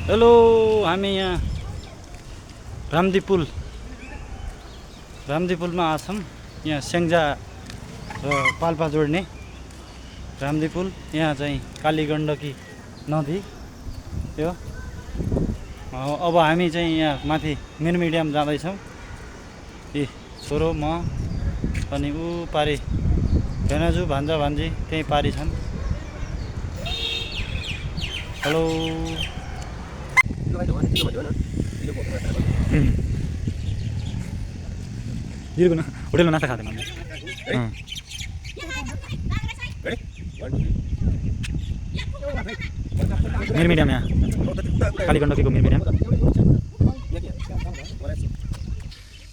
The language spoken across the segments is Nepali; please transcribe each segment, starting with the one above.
हेलो, हामी यहाँ रामदी पुलमा आछौँ। यहाँ स्याङ्जा र पाल्पा जोड्ने रामदी पुल। यहाँ चाहिँ कालीगण्डकी नदी यो। अब हामी चाहिँ यहाँ माथि मिरमिडियम जाँदैछौँ। यी छोरो म अनि ऊ पारि भेनाजु भान्जा भान्जी त्यहीँ पारि छन्। हेलो, होटेलमा नास्ता खाँदै मैले। मिरमिडियम यहाँ कालीगण्डकीको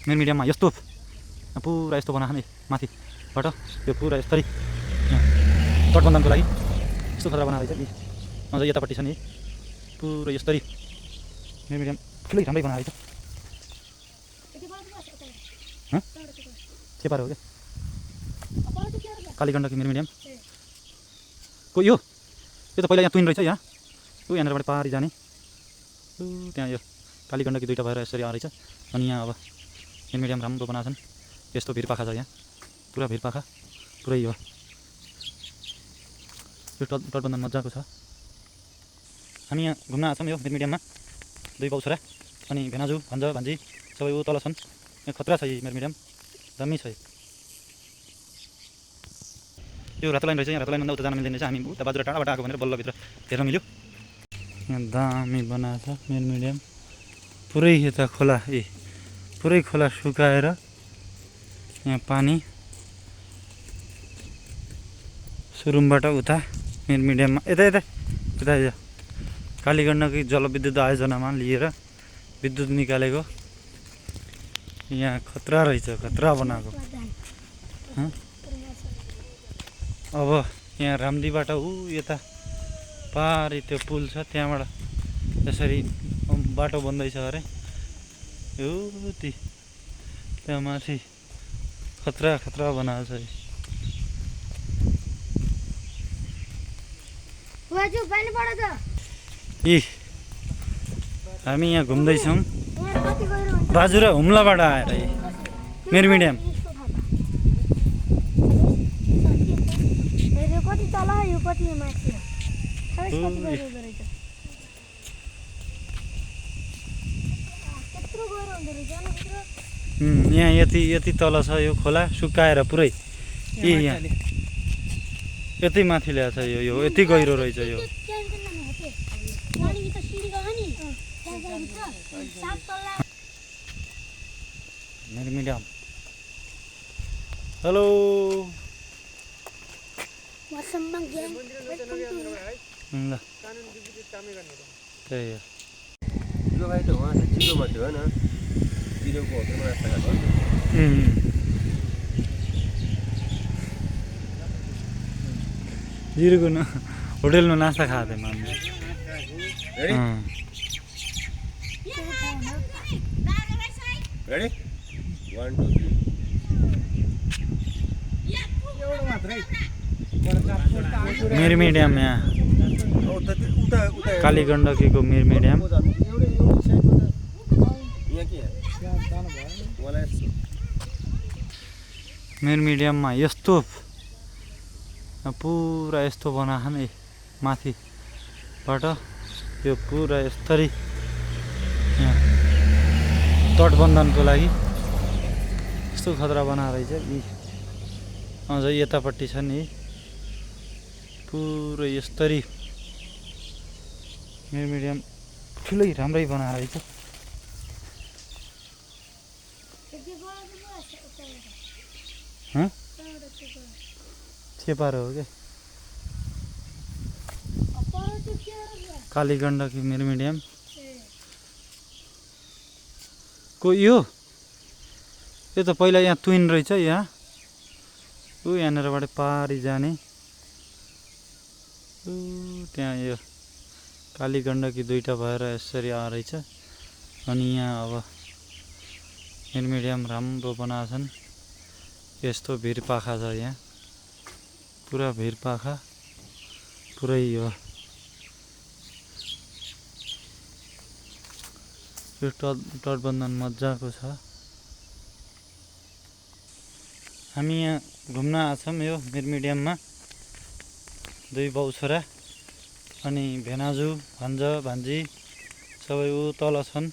मिरमिडियममा यस्तो पुरा यस्तो बनाएको नि माथिबाट यो पुरा यस्तरी तटबन्धनको लागि यस्तो खतरा बनाएको रहेछ। अझ यतापट्टि छ नि पुरा यस्तरी मिरमिडियम ठुलै राम्रै बनाएको रहेछ। चेपारो हो क्या कालीगण्डकी मिरमिडियम को यो त पहिला यहाँ तुइन रहेछ। यहाँ यहाँनिरबाट पारी जाने त्यहाँ यो कालीगण्डकी दुईवटा भएर यसरी आएको रहेछ। अनि यहाँ अब मिरमिडियम राम्रो बनाएको छन्। यस्तो भिरपाखा छ यहाँ पुरा भिरपाखा पुरै यो तटबन्धन मजाको छ। हामी यहाँ घुम्न आछौँ यो मिरमिडियममा। दुई बाउ छोरा अनि भेनाजु भान्जा भान्जी सबै ऊ तल छन्। यहाँ खतरा छ यी मिरमिडियम दामी छ। यो रातो लाइन रहेछ। यहाँ रातो लाइनभन्दा उता जान मिल्दैन रहेछ। हामी उता बाजुरा टाढाबाट आएको भनेर बल्ल भित्र हेर्न मिल्यो। यहाँ दामी बनाएको छ मिरमिडियम। पुरै यता खोला पुरै खोला सुकाएर यहाँ पानी सुरुङबाट उता मिरमिडियममा यता यो कालीगण्डकी जलविद्युत आयोजनामा लिएर विद्युत निकालेको। यहाँ खतरा रहेछ, खतरा बनाएको। अब यहाँ रामदीबाट यता पारी त्यो पुल छ त्यहाँबाट यसरी बाटो बन्दैछ अरे। यो त्यहाँ माथि खतरा बनाएको छ। यी हामी यहाँ घुम्दैछौँ बाजुरा हुम्लाबाट आएर मिरमिडियम। यहाँ यति तल छ यो खोला सुकाएर पुरै यहाँ यति माथि ल्याएको छ। यो यति गहिरो रहेछ यो। मिरमिडियम हेलो ल त्यही जिरोको होटेलमा नास्ता खाएको थिएँ मैले। मिरमिडियम यहाँ कालीगण्डकीको मिरमिडियम। मिरमिडियममा यस्तो पुरा यस्तो बनाएको नि माथिबाट यो पुरा यस्तरी यहाँ तटबन्धनको लागि यस्तो खतरा बनाएको रहेछ। यी अझ यतापट्टि छ नि पुरै यस्तरी मिरमिडियम ठुलै राम्रै बनाएको रहेछ। चेपारो हो क्या कालीगण्डकी मिरमिडियम को यो त पहिला यहाँ तुइन रहेछ। यहाँ यहाँनिरबाट पारी जाने त्यहाँ यो कालीगण्डकी दुईवटा भएर यसरी आ रहेछ। अनि यहाँ अब मिरमिडियम राम्रो बनाएको छन्। यस्तो भिरपाखा छ यहाँ पुरा भिरपाखा पुरै यो यो तटबन्धन मजाको छ। हामी यहाँ घुम्न आछौँ यो मिरमिडियममा। दुई बाउ छोरा अनि भेनाजु भान्जी सबै ऊ तल छन्।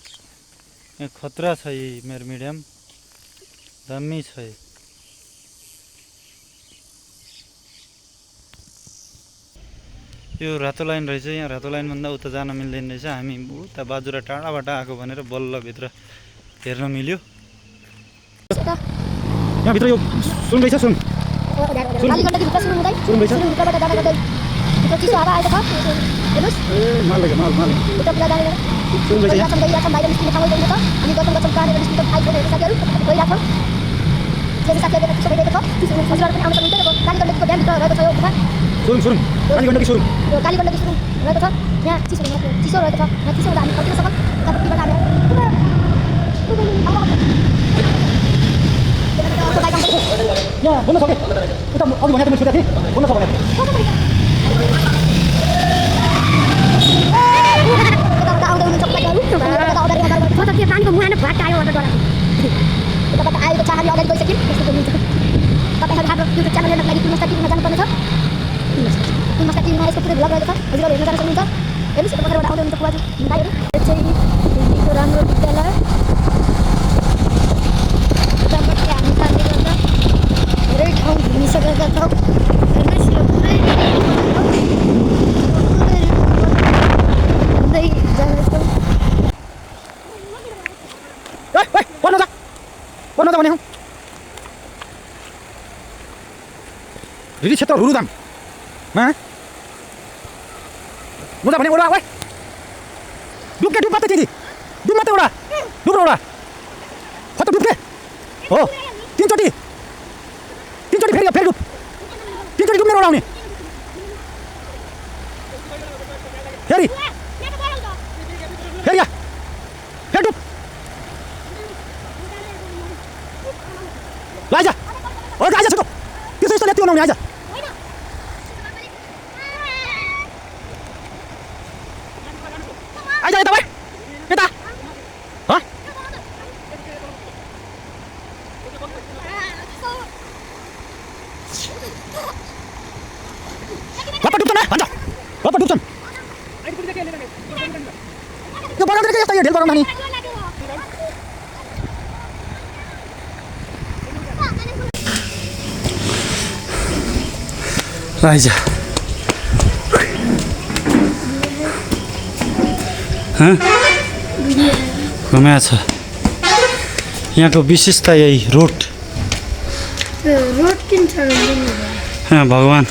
यहाँ खतरा छ यी मिरमिडियम, दामी छ। यो रातो लाइन रहेछ। यहाँ रातो लाइनभन्दा उता जान मिल्दैन रहेछ। हामी उता बाजुरा टाढाबाट आएको भनेर बल्ल भित्र हेर्न मिल्यो। यहाँ भित्र यो सुन रहेछ। सुन कालीगण्डकी भित्र सुन हुँदै सुन रहेछ। भित्रबाट जाँदा गर्दै भित्र चिसो हावा आएको छ। हेर्नुस् माल उता पुरा जाने सुन रहेछ। यहाँ बाहिर निस्किने ठाउँ गइरहेको छ। हामी गछौँ काटेर निस्किन्छ फाइट गरेर साथीहरू गइरहेछौँ। फेरि साथीहरूले चिसो भइरहेको छ। हजुरहरू पनि आउन सक्नुहुन्छ। कालीगण्डकीको ड्यामभित्र रहेको छ यो गुफा। सुन कालीगण्डकी सुन रहेको छ। यहाँ चिसो रहेको छ। यहाँ चिसो हुँदा हामी फर्किन सकौँ। उतापट्टिबाट हामी यहाँ बोल्न सकेँ। उता अघि भनेको मैले सोधेको थिएँ। बोल्न सक्छ भने आउँदै हुनुहुन्छ पानीको मुहान भाट आयो उताबाट आएको छ। हामी अगाडि गइसक्यौँ। त्यस्तो हुन्छ। तपाईँहरू हाम्रो युट्युब च्यानल हेर्नको लागि टिमस्टार टिभीमा जानुपर्नेछ। टिमस्टार टिभीमा यसको पुरै भ्लग रहेको छ। हजुरहरू हेर्न जान सक्नुहुन्छ। हेर्नुहोस् यता पछाडिबाट आउँदै हुनुहुन्छ बुवाजी भाइहरू। यो चाहिँ दिल्लीको राम्रो विद्यालय। उताबाट हामी जाँदै गर्दा धेरै ठाउँ घुमिसकेका छौँ। हेर्नुहोस् यो पुरै घुम्दै जाँदैछौँ। पढ्नु त भने हौ रिडी क्षेत्र रुरुदाममा मुजा भने ओडा ओइ डुबके डुब मात्रै दिदी डुब मात्रै ओडा डुब ओडा खत डुबके हो तीनचोटि फेरि डुब तीनचोटि डुब्ने ओडाउने फेरि या फेरि डुब आइजा ओ आइजा छोटो त्यसो यस्तो लेप्ति बनाउने आइजा आइजा यता भाइ यता ह गप्पा डुब्छ न भन्छ गप्पा डुब्छन् यो बनाउँदै के यस्तो यो ढेल बनाउन नि आइजा घुम्या छ। यहाँको विशेषता यही रोड किन छ भगवान्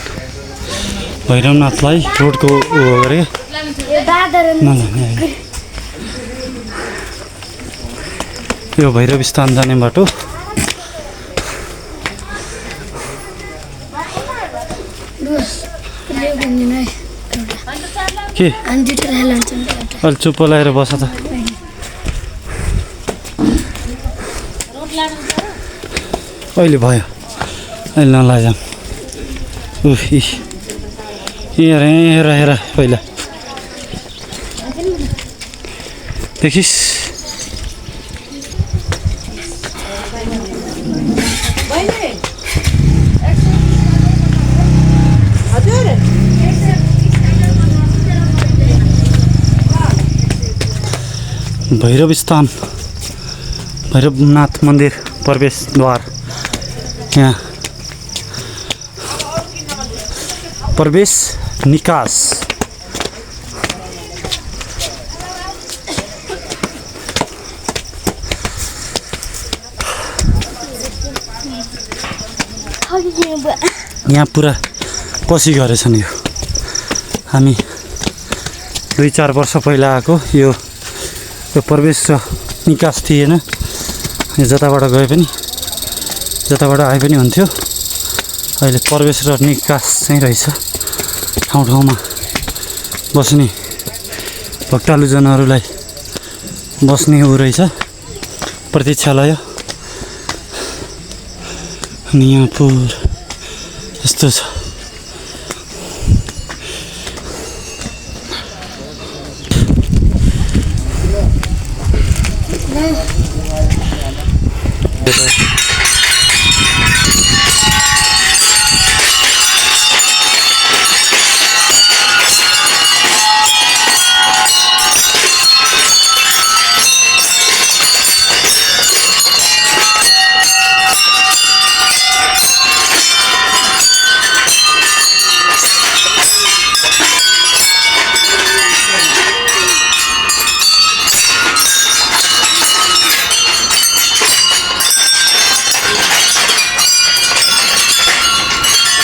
भैरवनाथलाई रोडको गरे यो भैरव स्थान जाने बाटो। के अलि चुप्प लगाएर बस त अहिले भयो अहिले नलैजाऊँ। हेर पहिला देखिस् भैरव स्थान भैरवनाथ मन्दिर प्रवेशद्वार। यहाँ प्रवेश निकास यहाँ पुरा पछि गरेछन्। यो हामी 2-4 वर्ष पहिला आएको यो प्रवेश र निकास थिएन। जताबाट गए पनि जताबाट आए पनि हुन्थ्यो। अहिले प्रवेश र निकास चाहिँ रहेछ। ठाउँ ठाउँमा बस्ने भक्तालुजनहरूलाई बस्ने ऊ रहेछ प्रतीक्षालय। अनि यहाँ पुरा यस्तो छ।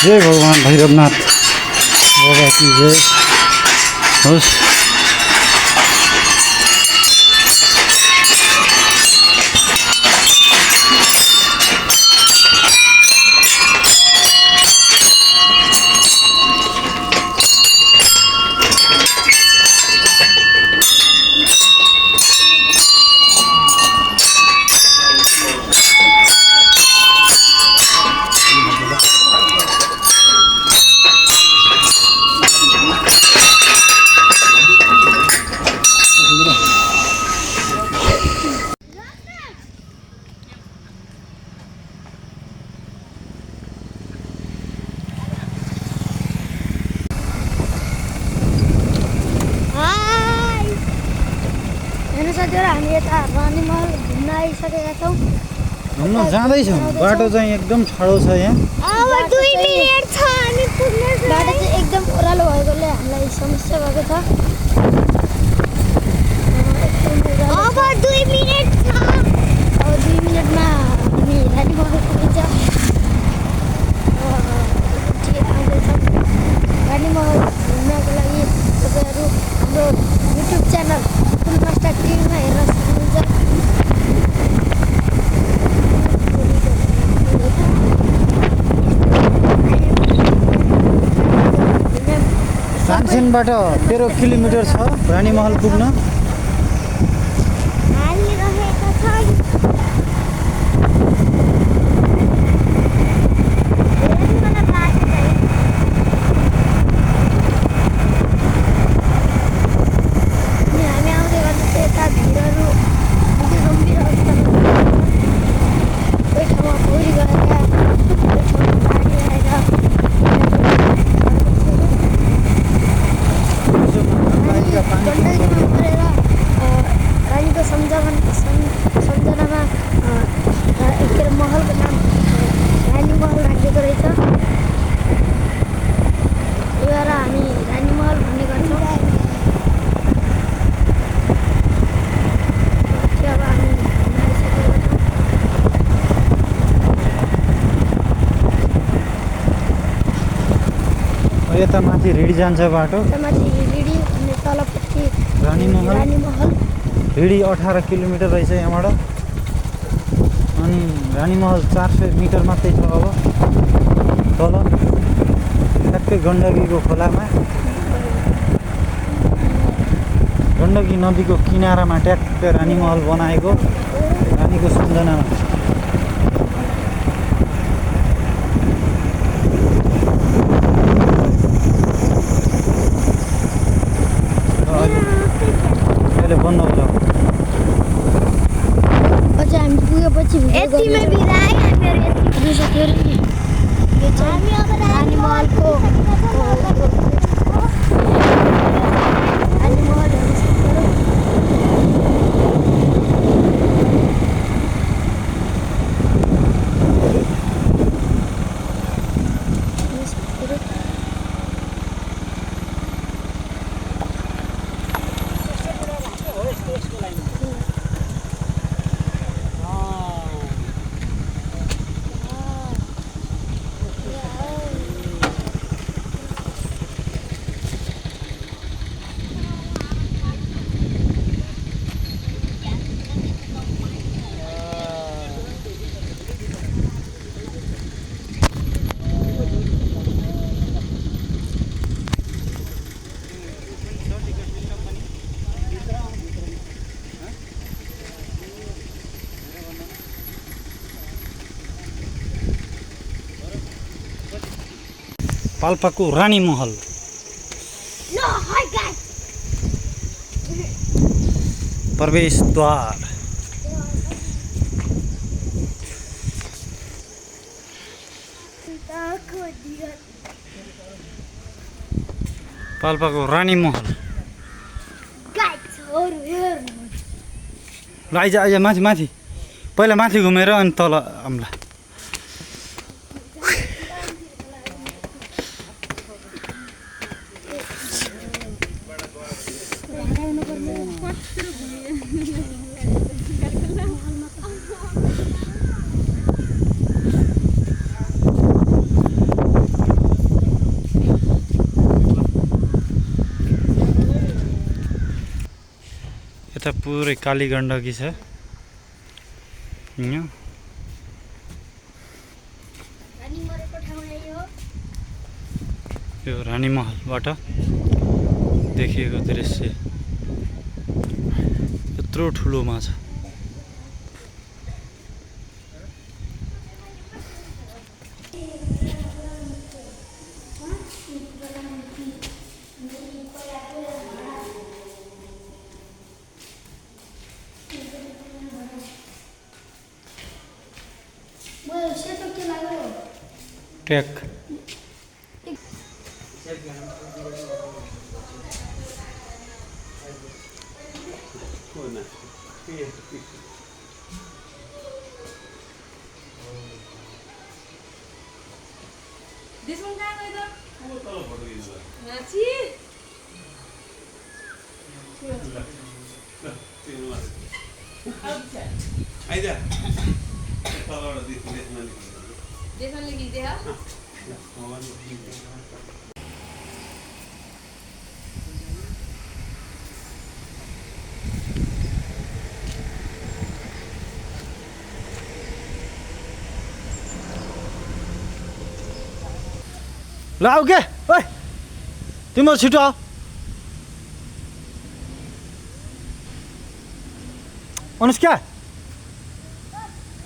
जय भगवान भैरवनाथ बाबा की जय होस्। हामी यता रानीमहल घुम्न आइसकेका छौँ। घुम्न जाँदैछौँ। बाटो चाहिँ एकदम ठाडो छ यहाँ। अब 2 मिनेट छ हामी पुग्ने। बाटो चाहिँ एकदम ओह्रालो भएकोले हामीलाई समस्या भएको छ। अब 2 मिनेट छ। अब 2 मिनेटमा हामी रानीमहल पुगिन्छ। रानीमहल घुम्नको लागि तपाईँहरू हाम्रो युट्युब च्यानल फुल मास्टर टिभीमा हेर्न सक्नुहुन्छ। सानसेनबाट 13 किलोमिटर छ रानीमहल पुग्न। सम्झनामा महलको नाम रानीमहल राखिएको रहेछ। त्यही भएर हामी रानीमहल भन्ने गर्छौँ। अब हामी यता माथि रेडी जान्छ बाटो। माथि रेडी अनि तलपट्टि रानीमहल। रेडी 18 किलोमिटर रहेछ यहाँबाट। अनि रानीमहल 400 मिटर मात्रै छ अब तल ठ्याक्कै गण्डकीको खोलामा, गण्डकी नदीको किनारामा ट्याक्कै रानीमहल बनाएको रानीको सम्झनामा। अहिले बन्द होला। अझै हामी पुगेपछि यतिमै बिदा है हामीहरू यति पुगिसक्यो नि। यो चाहिँ रानीमहलको रानीमहल पाल्पाको रानीमहल। प्रवेशद्वार। पाल्पाको रानीमहल। ल आइज आइज माथि माथि। पहिला माथि घुमेर अनि तल आउँला। यता पुरै काली गण्डकी छ यहाँ अनि मरेको ठाउँ यही हो। यो रानी महलबाट देखिएको दृश्य यत्रो ठुलो माछा। मैले सेतो के लाग्यो? ट्याक This one kaya ito? Ngaci. आइजा तलबाट देख्ने This one lagi dia. ल आऊ के ओइ तिम्रो छिटो आऊ अनुष्का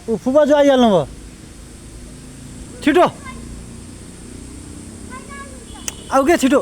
ऊ फुपाजु आइहाल्नु भयो छिटो आऊ के छिटो